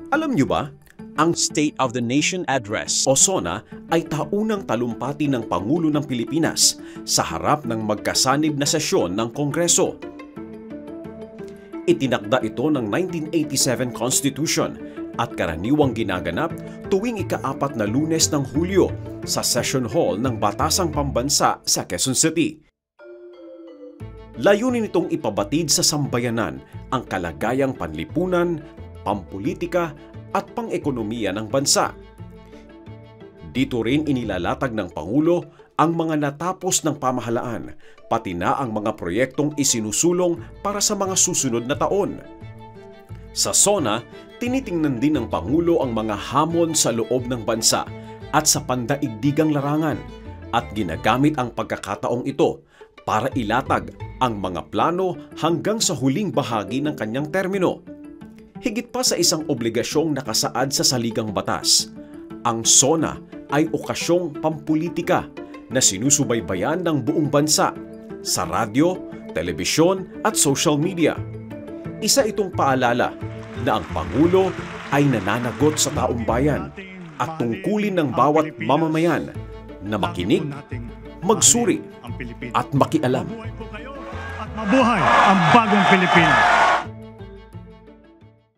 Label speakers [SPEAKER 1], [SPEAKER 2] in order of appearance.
[SPEAKER 1] Alam niyo ba, ang State of the Nation Address o SONA ay taunang talumpati ng Pangulo ng Pilipinas sa harap ng magkasanib na sesyon ng Kongreso. Itinakda ito ng 1987 Constitution at karaniwang ginaganap tuwing ika-4 na Lunes ng Hulyo sa Session Hall ng Batasang Pambansa sa Quezon City. Layunin itong ipabatid sa sambayanan ang kalagayang panlipunan, pampolitika at pang-ekonomiya ng bansa. Dito rin inilalatag ng Pangulo ang mga natapos ng pamahalaan, pati na ang mga proyektong isinusulong para sa mga susunod na taon. Sa SONA, tinitingnan din ng Pangulo ang mga hamon sa loob ng bansa at sa pandaigdigang larangan at ginagamit ang pagkakataong ito para ilatag ang mga plano hanggang sa huling bahagi ng kanyang termino. Higit pa sa isang obligasyong nakasaad sa saligang batas, ang SONA ay okasyong pampulitika na sinusubaybayan ng buong bansa sa radyo, telebisyon at social media. Isa itong paalala na ang Pangulo ay nananagot sa taong bayan at tungkulin ng bawat mamamayan na makinig, magsuri at makialam.
[SPEAKER 2] Mabuhay ang bagong Pilipinas!